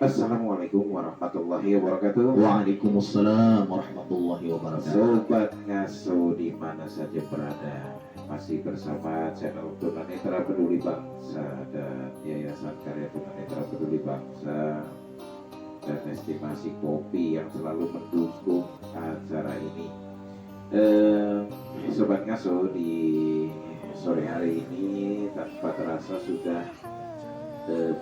Assalamualaikum warahmatullahi wabarakatuh. Waalaikumsalam warahmatullahi wabarakatuh. Sobat Ngaso di mana saja berada, masih bersama channel Tunanetra Peduli Bangsa dan Yayasan Karya Tunanetra Peduli Bangsa dan Estimasi Kopi yang selalu mendukung acara ini. Sobat Ngaso, di sore hari ini tanpa terasa sudah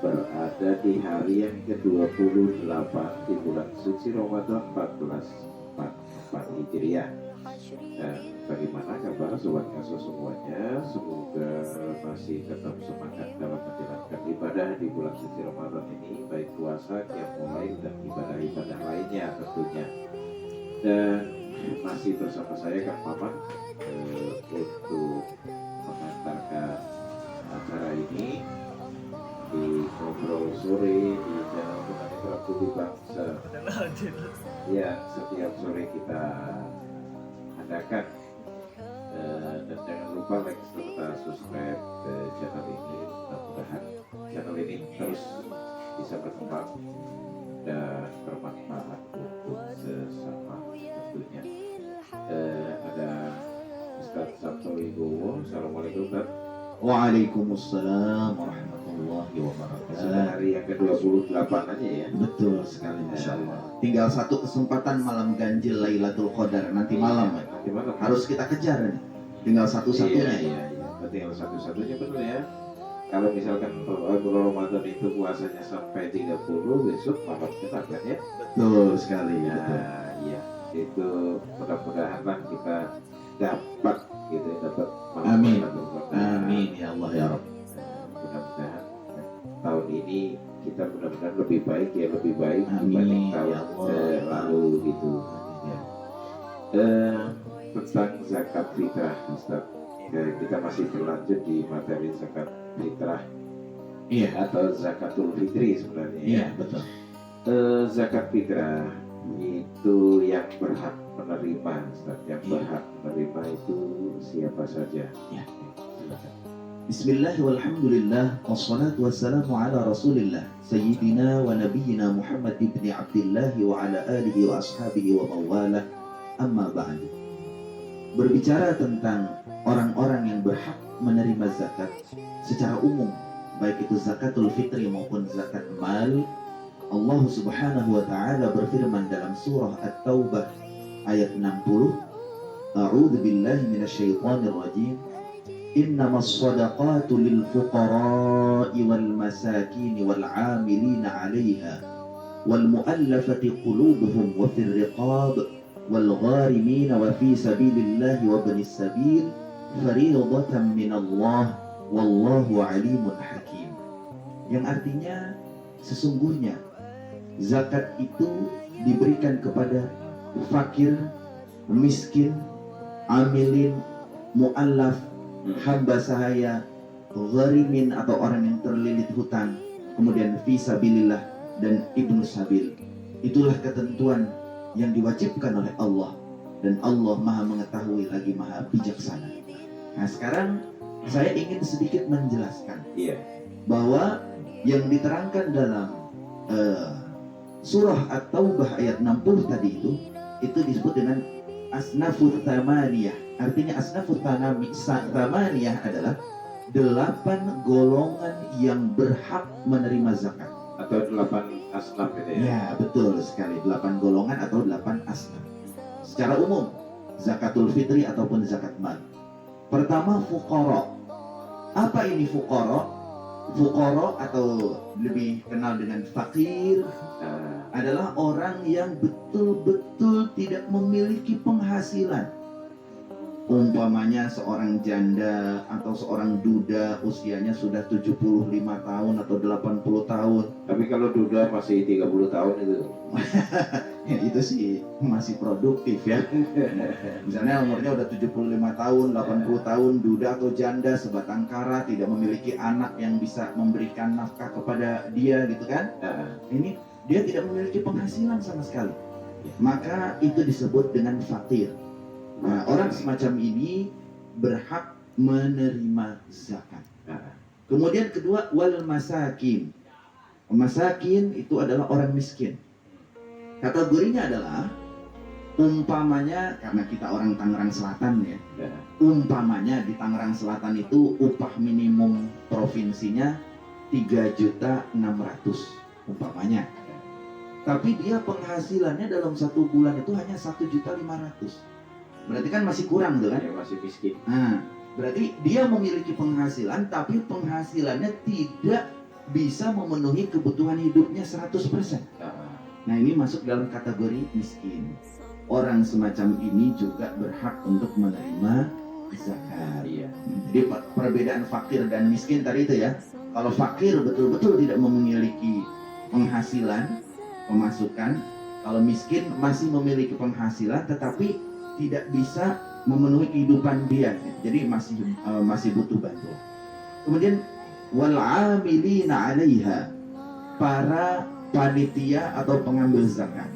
berada di hari yang ke-28 di bulan suci Ramadan 1444 Hijriah. Dan bagaimana kabar Sobat Ngaso semuanya? Semoga masih tetap semangat dalam menjalankan ibadah di bulan suci Ramadan ini, baik puasa, qiyamul lail, dan ibadah-ibadah lainnya tentunya. Dan masih bersama saya Kang Maman untuk mengantarkan acara ini di ngobrol sore di channel Tunanetra Peduli Bangsa yang setiap sore kita adakan. Dan jangan lupa like serta subscribe ke channel ini. Mudah-mudahan channel ini terus bisa berkembang dan bermanfaat untuk sesama tentunya. Ada Ustaz Sabto Wibowo. Assalamualaikum Ustaz. Waalaikumsalam warahmatullahi wabarakatuh. Sudah hari yang ke-28 aja ya. Betul sekali, Masya Allah. Tinggal satu kesempatan malam ganjil Lailatul Qadar nanti malam. Nanti malam Harus kita kejar nih. Tinggal satu-satunya. Iya. Tinggal satu-satunya betul ya. Kalau misalkan Ramadan itu puasanya sampai 30, besok malam kita kan ya. Betul sekali. Nah, Betul. iya. Itu mudah-mudahan lah kita dapat gitu ya, dapat malam Amin. Ramadan. Amin ya Allah ya Rabb. Mudah-mudahan tahun ini kita mudah-mudahan lebih baik ya, lebih baik Amin, dibanding ya tahun Allah. lalu gitu ya. Tentang zakat fitrah Ustaz, kita masih berlanjut di materi zakat fitrah Iya. atau zakatul fitri sebenarnya ya. Iya, betul. Zakat fitrah itu yang berhak menerima Ustaz, yang Iya. berhak menerima itu siapa saja? Iya. Silakan. Bismillah walhamdulillah wassalatu wassalamu ala rasulillah Sayyidina wa nabiyina Muhammad ibn Abdillah wa ala alihi wa ashabihi wa mawalah. Amma ba'du. Berbicara tentang orang-orang yang berhak menerima zakat secara umum, baik itu zakatul fitri maupun zakat mal, Allah subhanahu wa ta'ala berfirman dalam surah At-Taubah ayat 60, A'udzu billahi minasyaitonir rajim. Innamas shadaqatu lil fuqara'i wal masakin wal 'amilina 'alayha wal mu'allafati qulubuhum wa fir riqab wal gharimina wa fi sabilillahi wa ibnis sabil fariidatan minallah wallahu 'alimun hakim. Yang artinya sesungguhnya zakat itu diberikan kepada fakir, miskin, amilin, mu'allaf, hamba sahaya, gharimin atau orang yang terlilit hutang, kemudian fisabilillah dan ibnu sabil. Itulah ketentuan yang diwajibkan oleh Allah, dan Allah maha mengetahui lagi maha bijaksana. Nah sekarang saya ingin sedikit menjelaskan bahwa yang diterangkan dalam surah At-Taubah ayat 60 tadi itu disebut dengan asnafut tamaniyah. Artinya asnafut tamaniyah adalah 8 golongan yang berhak menerima zakat. Atau 8 asnaf gitu ya. Ya betul sekali, 8 golongan atau 8 asnaf. Secara umum zakatul fitri ataupun zakat mal. Pertama fuqara. Apa ini fuqara? Fuqara atau lebih kenal dengan fakir adalah orang yang betul-betul tidak memiliki penghasilan. Umpamanya seorang janda atau seorang duda usianya sudah 75 tahun atau 80 tahun. Tapi kalau duda masih 30 tahun itu Ya, itu sih masih produktif ya. Misalnya umurnya udah 75 tahun, 80 tahun, duda atau janda sebatang kara, tidak memiliki anak yang bisa memberikan nafkah kepada dia gitu kan. Ini dia tidak memiliki penghasilan sama sekali. Maka itu disebut dengan fakir. Nah, orang semacam ini berhak menerima zakat. Kemudian kedua, wal masakin. Masakin itu adalah orang miskin. Kategorinya adalah umpamanya, karena kita orang Tangerang Selatan ya, umpamanya di Tangerang Selatan itu upah minimum provinsinya 3.600.000 umpamanya. Tapi dia penghasilannya dalam 1 bulan itu hanya 1.500.000. Berarti kan masih kurang tuh kan? Ya, masih miskin. Nah, berarti dia memiliki penghasilan tapi penghasilannya tidak bisa memenuhi kebutuhan hidupnya 100%. Nah, ini masuk dalam kategori miskin. Orang semacam ini juga berhak untuk menerima zakat. Iya. Jadi perbedaan fakir dan miskin tadi itu ya. Kalau fakir betul-betul tidak memiliki penghasilan, pemasukan. Kalau miskin masih memiliki penghasilan tetapi tidak bisa memenuhi kehidupan dia. Jadi masih butuh bantuan. Kemudian wal 'amilina 'alaiha, para panitia atau pengambil zakat.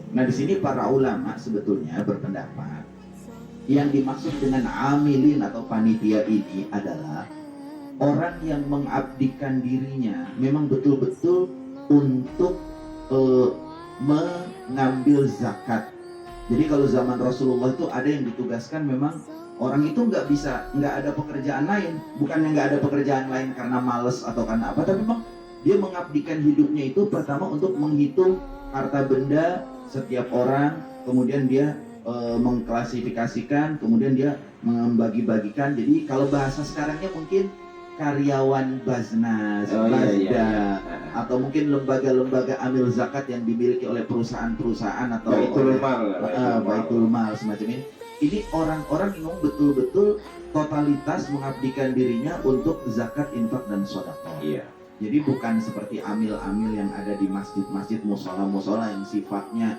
Nah, di sini para ulama sebetulnya berpendapat yang dimaksud dengan amilin atau panitia ini adalah orang yang mengabdikan dirinya memang betul-betul untuk mengambil zakat. Jadi kalau zaman Rasulullah itu ada yang ditugaskan, memang orang itu nggak ada pekerjaan lain, bukannya nggak ada pekerjaan lain karena males atau karena apa, tapi memang dia mengabdikan hidupnya itu pertama untuk menghitung harta benda setiap orang, kemudian dia mengklasifikasikan, kemudian dia membagi-bagikan. Jadi kalau bahasa sekarangnya mungkin karyawan Baznas, Bazda, atau mungkin lembaga-lembaga amil zakat yang dimiliki oleh perusahaan-perusahaan atau Baitul Mal semacam ini. Ini orang-orang yang betul-betul totalitas mengabdikan dirinya untuk zakat, infak, dan sedekah. Iya. Jadi bukan seperti amil-amil yang ada di masjid-masjid, musola-musola yang sifatnya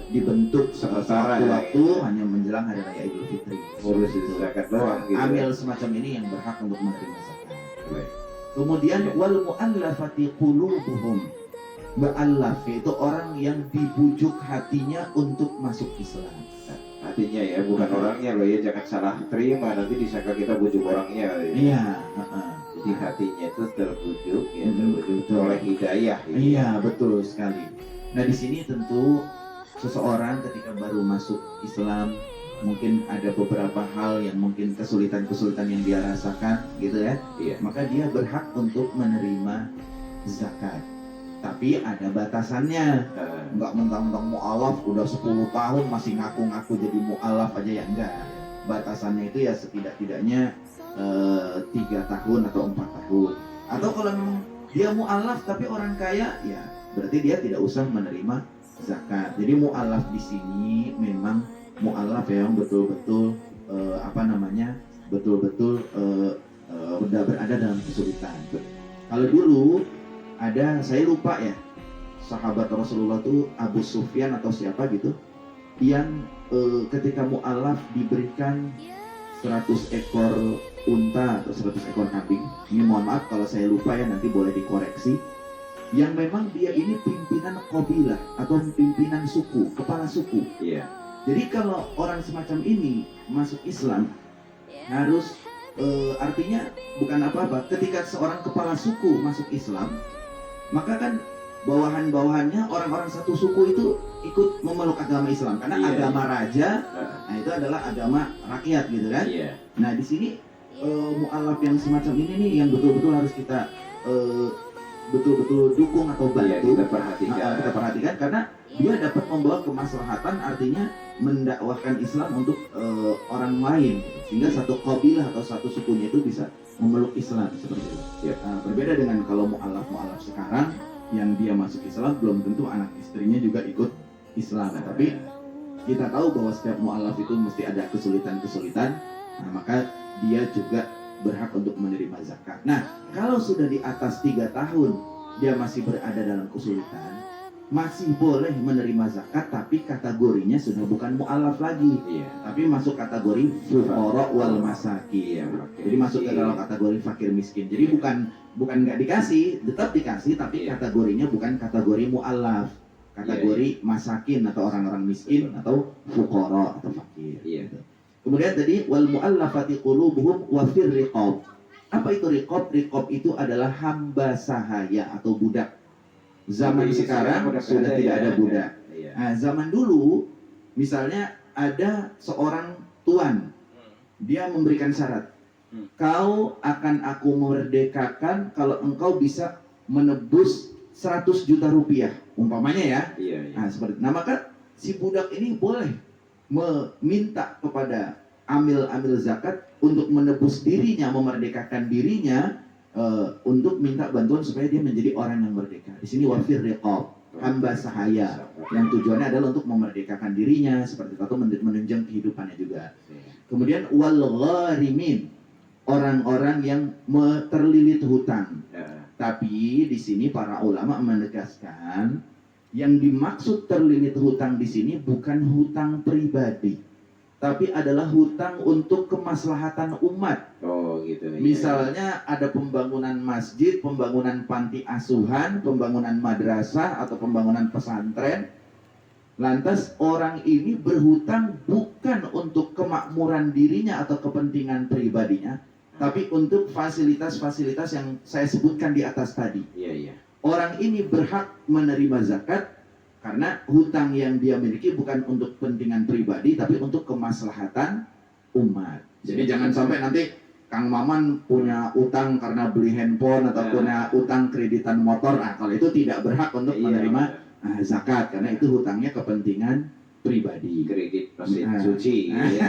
dibentuk sewaktu-waktu hanya menjelang hari raya Idul Fitri. Ngurus zakat doang gitu. Amil semacam ini yang berhak untuk menerima zakat. Kemudian wal mu'allafati qulubuhum. Mu'allaf itu orang yang dibujuk hatinya untuk masuk Islam. Hatinya ya, bukan orangnya loh ya, jangan salah terima, nanti disangka kita bujuk orangnya. Iya. Jadi hatinya itu terbujuk ya, terbujuk oleh hidayah. Ya. Iya, betul sekali. Nah, di sini tentu seseorang ketika baru masuk Islam mungkin ada beberapa hal yang mungkin kesulitan-kesulitan yang dia rasakan gitu ya. Iya. Maka dia berhak untuk menerima zakat. Tapi ada batasannya. Enggak mentang-mentang mu'alaf udah 10 tahun masih ngaku-ngaku jadi mu'alaf aja ya, enggak. Batasannya itu ya setidak-tidaknya 3 tahun atau 4 tahun. Atau kalau memang dia mu'alaf tapi orang kaya, ya berarti dia tidak usah menerima zakat. Jadi mu'alaf di sini memang mu'alaf yang betul-betul betul-betul udah berada dalam kesulitan. Kalau dulu ada, saya lupa ya, sahabat Rasulullah itu Abu Sufyan atau siapa gitu, yang ketika mu'alaf diberikan 100 ekor unta atau 100 ekor kambing. Ini mohon maaf kalau saya lupa ya, nanti boleh dikoreksi. Yang memang dia ini pimpinan kabilah atau pimpinan suku, kepala suku. Iya. Jadi kalau orang semacam ini masuk Islam harus artinya bukan apa-apa. Ketika seorang kepala suku masuk Islam, maka kan bawahan-bawahannya orang-orang satu suku itu ikut memeluk agama Islam karena agama raja, nah itu adalah agama rakyat gitu kan. Iya. Nah di sini mu'alaf yang semacam ini nih yang betul-betul harus kita betul-betul dukung atau bantu. Kita perhatikan karena dia dapat membawa kemaslahatan, artinya mendakwahkan Islam untuk orang lain, sehingga satu kabilah atau satu sukunya itu bisa memeluk Islam seperti itu. Berbeda dengan kalau mu'alaf sekarang yang dia masuk Islam belum tentu anak istrinya juga ikut Islam. Tapi kita tahu bahwa setiap mu'alaf itu mesti ada kesulitan-kesulitan. Nah, maka dia juga berhak untuk menerima zakat. Nah, kalau sudah di atas 3 tahun dia masih berada dalam kesulitan, masih boleh menerima zakat, tapi kategorinya sudah bukan mu'alaf lagi, tapi masuk kategori fuqara wal masakin. Jadi masuk ke dalam kategori fakir miskin. Jadi bukan nggak dikasih, tetap dikasih, tapi kategorinya bukan kategori mu'alaf, kategori masakin atau orang-orang miskin atau fuqara atau fakir. Gitu. Kemudian tadi wal mu'allafati qulubuhum wa fir riqab. Apa itu riqab? Riqab itu adalah hamba sahaya atau budak. Zaman Jadi, sekarang udah sudah tidak ada budak. Iya. Nah, zaman dulu misalnya ada seorang tuan, dia memberikan syarat, kau akan aku merdekakan kalau engkau bisa menebus 100 juta rupiah, umpamanya ya. Iya, iya. Nah, seperti, nah maka si budak ini boleh meminta kepada amil-amil zakat untuk menebus dirinya, memerdekakan dirinya, untuk minta bantuan supaya dia menjadi orang yang merdeka. Di sini wafir riqab, hamba sahaya, yang tujuannya adalah untuk memerdekakan dirinya seperti itu, atau menunjang kehidupannya juga. Kemudian wal gharimin, orang-orang yang terlilit hutang. Ya. Tapi di sini para ulama menegaskan yang dimaksud terlilit hutang di sini bukan hutang pribadi, tapi adalah hutang untuk kemaslahatan umat. Oh gitu. Misalnya ada pembangunan masjid, pembangunan panti asuhan, pembangunan madrasah atau pembangunan pesantren. Lantas orang ini berhutang bukan untuk kemakmuran dirinya atau kepentingan pribadinya, tapi untuk fasilitas-fasilitas yang saya sebutkan di atas tadi. Iya, iya. Orang ini berhak menerima zakat karena hutang yang dia miliki bukan untuk kepentingan pribadi, tapi untuk kemaslahatan umat. Jadi jangan sampai nanti Kang Maman punya utang karena beli handphone atau punya utang kreditan motor. Nah, kalau itu tidak berhak untuk menerima zakat karena itu hutangnya kepentingan pribadi. Kredit mesin cuci. Ya.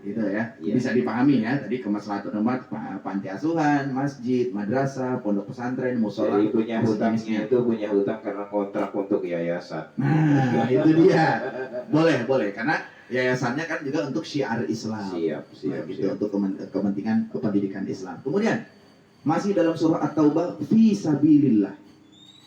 Gitu ya. Bisa dipahami ya. Tadi kemaslahatan umat, panti asuhan, masjid, madrasah, pondok pesantren, musola. Jadi punya hutangnya itu punya hutang karena kontrak untuk yayasan. Nah, itu dia. Boleh karena yayasannya kan juga untuk syiar Islam. Siap. Gitu, untuk kepentingan pendidikan Islam. Kemudian masih dalam surah At-Taubah, fi sabilillah.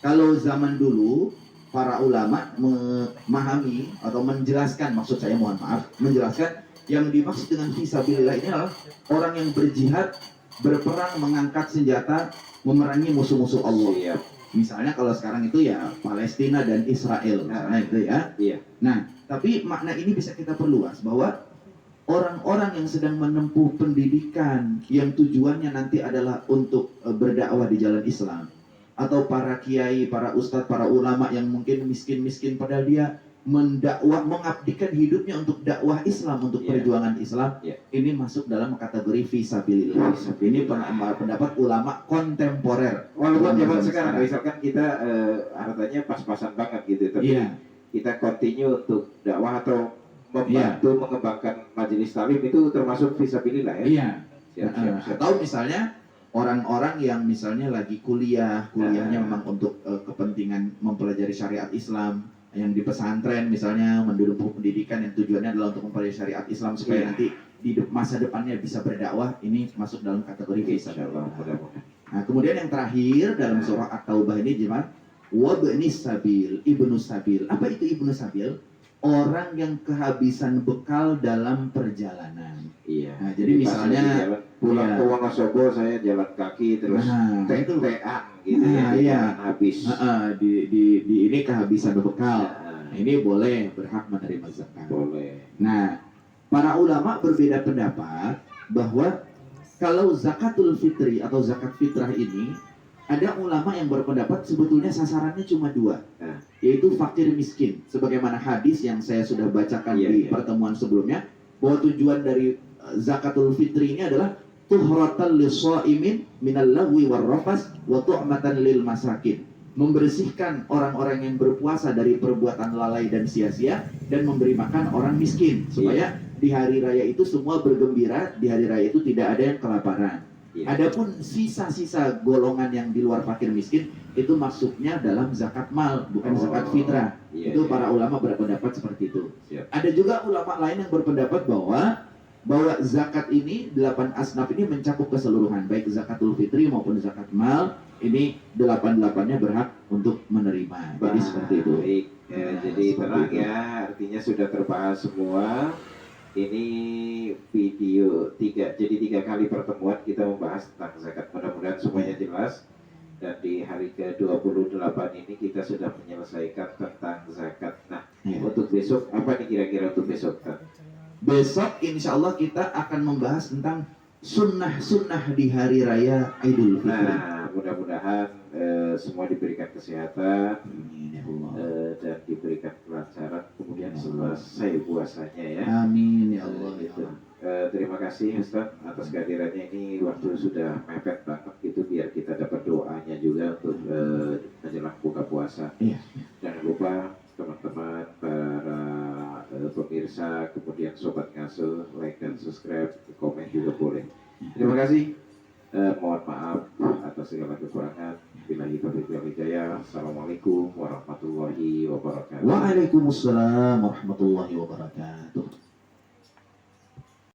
Kalau zaman dulu para ulama memahami atau menjelaskan, maksud saya mohon maaf, menjelaskan yang dimaksud dengan fi sabilillah ini adalah orang yang berjihad, berperang, mengangkat senjata, memerangi musuh-musuh Allah. Siap. Misalnya kalau sekarang itu ya Palestina dan Israel, misalnya itu ya. Iya. Nah, tapi makna ini bisa kita perluas bahwa orang-orang yang sedang menempuh pendidikan yang tujuannya nanti adalah untuk berdakwah di jalan Islam, atau para kiai, para ustadz, para ulama yang mungkin miskin-miskin padahal dia mendakwah, mengabdikan hidupnya untuk dakwah Islam, untuk perjuangan Islam, ini masuk dalam kategori fisabilillah. Ini pendapat ulama kontemporer. Walaupun zaman sekarang, misalkan kita hartanya pas-pasan banget gitu, tapi kita continue untuk dakwah atau membantu mengembangkan majelis talim itu termasuk fisabilillah ya. Iya. Siap. Atau misalnya orang-orang yang misalnya lagi kuliahnya memang untuk kepentingan mempelajari syariat Islam, yang di pesantren misalnya mendukung pendidikan yang tujuannya adalah untuk mempelajari syariat Islam supaya nanti di masa depannya bisa berdakwah, ini masuk dalam kategori fisabilillah. Nah, kemudian yang terakhir dalam surah At-Taubah ini jemaah, wabni sabil, ibnu sabil. Apa itu ibnu sabil? Orang yang kehabisan bekal dalam perjalanan. Iya. Nah, jadi misalnya pulang ke Wonosobo saya jalan kaki terus tean gitu habis. Di ini kehabisan bekal. Ini boleh berhak menerima zakat. Boleh. Nah, para ulama berbeda pendapat bahwa kalau zakatul fitri atau zakat fitrah ini, ada ulama yang berpendapat sebetulnya sasarannya cuma dua, yaitu fakir miskin. Sebagaimana hadis yang saya sudah bacakan di pertemuan sebelumnya, bahwa tujuan dari zakatul fitri ini adalah tuhratan lis-shaimin minal lagwi warrafas wa tu'matan lil masakin. Membersihkan orang-orang yang berpuasa dari perbuatan lalai dan sia-sia dan memberi makan orang miskin supaya di hari raya itu semua bergembira, di hari raya itu tidak ada yang kelaparan. Adapun sisa-sisa golongan yang di luar fakir miskin itu masuknya dalam zakat mal, bukan zakat fitrah. Itu para ulama berpendapat seperti itu. Ada juga ulama lain yang berpendapat bahwa zakat ini 8 asnaf ini mencakup keseluruhan, baik zakatul fitri maupun zakat mal. Ini 8-8-nya berhak untuk menerima. Jadi seperti itu. Baik. Jadi tenang ya, artinya sudah terbahas semua. Ini video 3 kali pertemuan kita membahas tentang zakat. Mudah-mudahan semuanya jelas. Dan di hari ke-28 ini kita sudah menyelesaikan tentang zakat. Nah, untuk besok apa nih kira-kira untuk besok? Besok insya Allah kita akan membahas tentang sunnah-sunnah di hari raya Idul Fitri. Nah, mudah-mudahan semua diberikan kesehatan Amin ya Allah. dan diberikan kelancaran kemudian selesai puasanya ya. Amin ya Allah. Gitu. Terima kasih Ustaz atas kehadirannya, ini waktu sudah mepet banget gitu, biar kita dapat doanya juga untuk menjelang buka puasa. Iya. Jangan lupa teman-teman para pemirsa, kemudian sobat ngasuh, like dan subscribe, komen juga boleh. Terima kasih. Mohon maaf atas segala kekurangan. Billahi taufiq wal hidayah. Assalamualaikum warahmatullahi wabarakatuh. Waalaikumsalam warahmatullahi wabarakatuh.